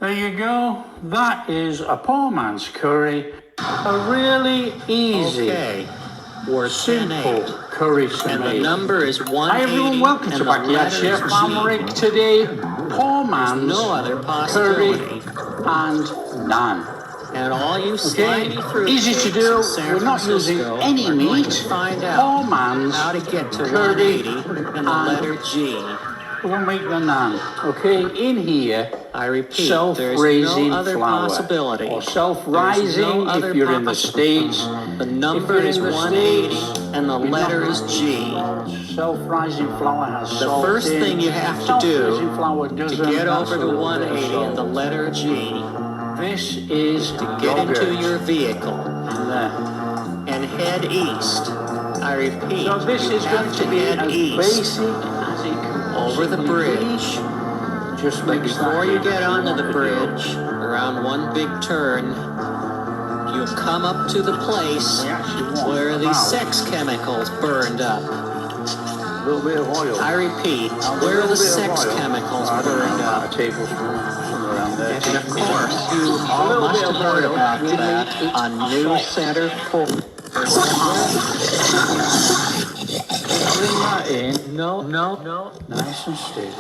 There you go. That is a poor man's curry. A really easy, simple curry to and make. the number is 180. Hi everyone, welcome to Backyard Chef. I'm Rick. Today, poor man's curry and naan. And all you slimy fruit easy to do. We're not using any meat. Find out Poor man's how to get to curry 180 and the letter G. We'll make the naan. Okay, in here, I repeat, self-raising no other flour possibility. or self-rising if you're in the States. The number is 180 and the letter is G. Self-rising flour has the first thing you have to do to get over to 180 and the letter G. This is to get into your vehicle and head east. I repeat, so this is going to be as basic as it can over the bridge. Just but before you get onto the bridge, around one big turn, you'll come up to the place where the sex chemicals burned up. A little bit of oil. I repeat, where the sex chemicals burned up. A tablespoon, somewhere around there. And of course, you all must have heard about that on New Center Court. Bring that in. No. Nice and steady.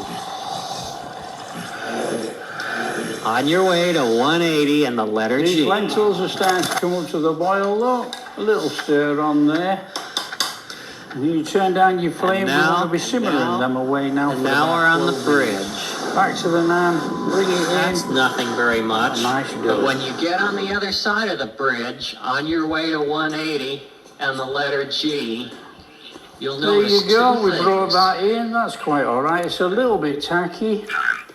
On your way to 180 and the letter G. These lentils are starting to come up to the boil, look. A little stir on there. And you turn down your flame, we want to be simmering them away now. And now we're on the bridge. Back to the naan, bring it in. That's nothing very much. A nice but when you get on the other side of the bridge, on your way to 180 and the letter G, you'll notice there you go, we things. brought that in, that's quite alright. It's a little bit tacky.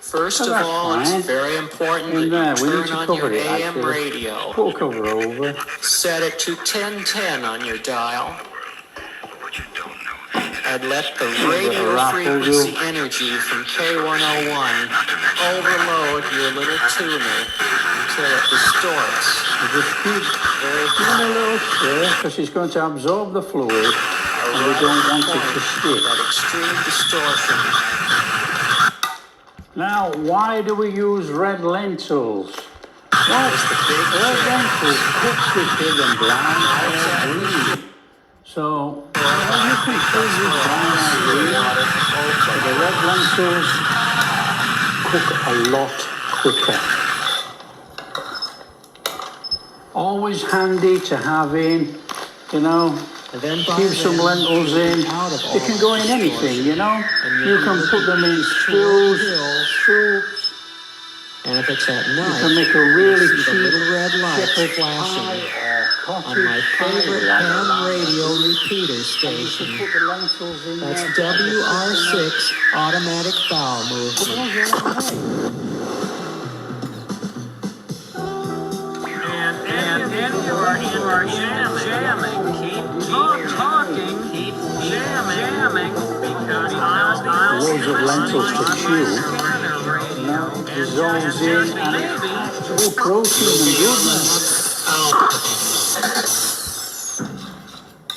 First of all, it's very important that you turn on your AM radio. Pull cover over. Set it to 1010 on your dial. And let the radio frequency energy from K101 overload your little tuner until it distorts. Just keep giving a little stir because it's going to absorb the fluid and we don't want it to stick. That extreme distortion. Now, why do we use red lentils? Well, red lentils cook quicker than brown or green. So, you can still use brown or green. The red lentils cook a lot quicker. Always handy to have in, you know. Keep some lentils in. It can go in anything, you know. You can put them in stews, soups. And if it's at night, you can make a really cheap little red light flashing on my favorite ham radio repeater station. That's WR6 automatic bowel movement. And you are jamming. Keep talking. Keep jamming. Because loads of lentils to chew. Now it dissolves in and it's all protein and goodness.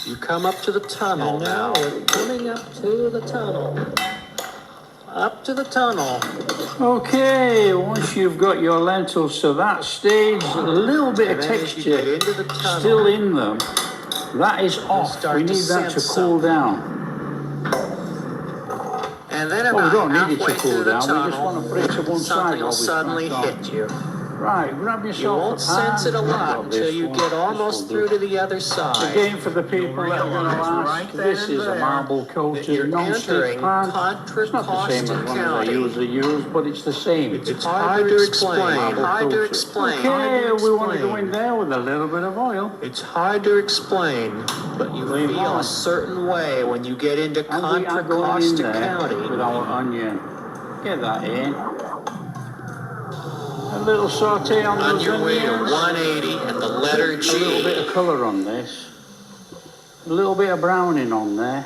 You come up to the tunnel now. We're coming up to the tunnel. Up to the tunnel. Okay, once you've got your lentils to that stage, a little bit of texture still in them. That is off. We need that to cool down. And then we don't about need it to cool down. We just want to put it to one side. Something will suddenly hit you. Right, grab yourself You won't a pan. sense it a lot until you get almost through to the other side. Again, for the people that are going to ask, this is a marble coated non-stick pan. It's not the same as one that I usually use, but it's the same. It's hard to explain. Hard to explain. Okay, we want to go in there with a little bit of oil. It's hard to explain, but you feel a certain way when you get into Contra Costa County. With our onion. Get that in. A little saute on those your way to onions. 180 and the letter G. A little bit of colour on this. A little bit of browning on there.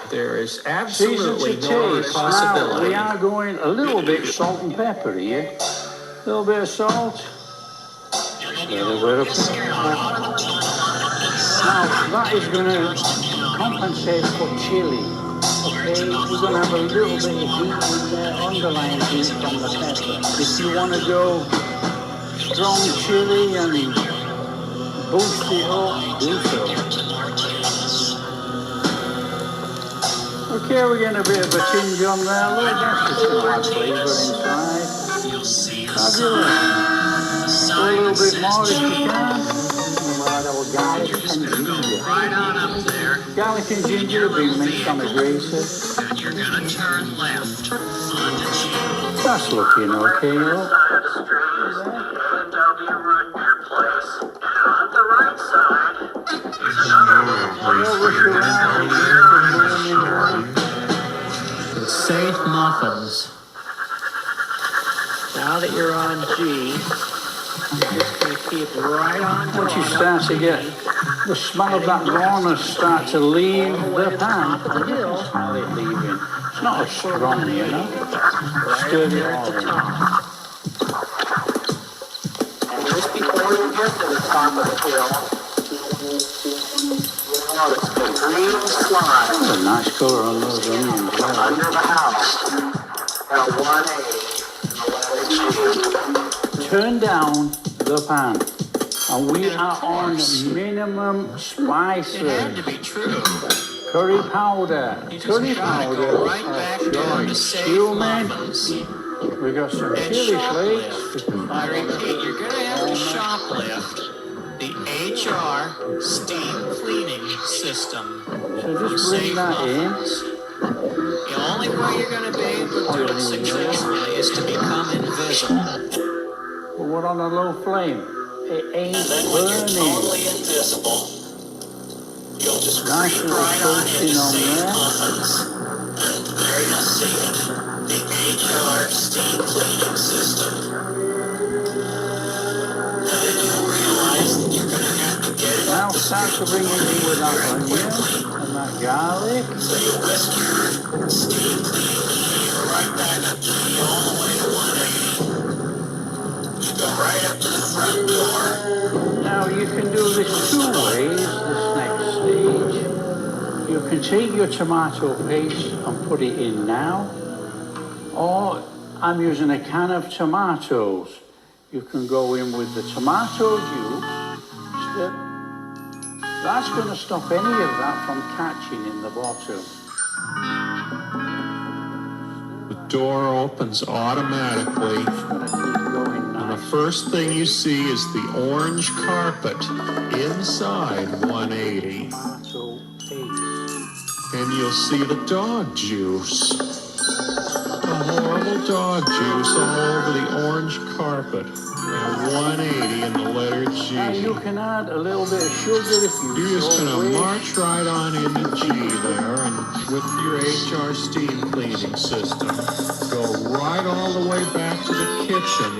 There is absolutely no other possibility. Now, we are going a little bit salt and pepper here. A little bit of salt. A little bit of pepper. Now, that is going to compensate for chili. we're going to have a little bit of heat in there, underlying heat from the pepper. If you want to go strong chili and boost it up, do so. Okay, we're getting a bit of a tinge on there. Look, that's just going to add flavour inside. Fabulous. Go a little bit more if you can. We'll add our garlic and ginger. Right on up there. Garlic and ginger have been minced on a grater. And you're gonna turn left onto G. That's looking okay, look. Side of the street is the A&W root beer place. And on the right side is another Safe muffins. Now that you're on G, you're just gonna keep right on. Once you start to get the smell of that rawness start to leave the pan, you can smell it leaving. It's not as strong, you know. Stir it all in. And just before you get to the top of the hill, you'll notice the green slime That's a nice colour on those onions. Yeah. under the house. Now 180. Turn down the pan. And we are on minimum spices. It had to be true. Curry powder. You just Curry gotta powder. go right back down to safe Cumin. muffins. We got some And chili flakes. shoplift. I repeat, you're gonna have to shoplift the HR steam cleaning system. So just bring Safe that in. muffins. The only way you're gonna be able to do it successfully is to become invisible. But we're on a low flame. It ain't Then when you're burning. totally invisible, you'll just Nice creep little right on toasting into on safe there. muffins. There you see it. The HR steam cleaning system. And then you'll realize that you're going to have to get it Now up the start to bring it in with that onion and that garlic. So you whisk your steam cleaning cleaner right back up to the all the way to 180. You go right up to the front door. Now you can do this two ways, this next stage. You can take your tomato paste and put it in now, or I'm using a can of tomatoes. You can go in with the tomato juice. That's going to stop any of that from catching in the bottom. The door opens automatically. It's going to keep going And the nice. first thing you see is the orange carpet inside 180. Tomato paste. And you'll see the dog juice. The horrible dog juice all over the orange carpet. And 180 and the letter Now G. you can add a little bit of sugar if you You're just so gonna wish. march right on into G there and with your HR steam cleaning system. Go right all the way back to the kitchen.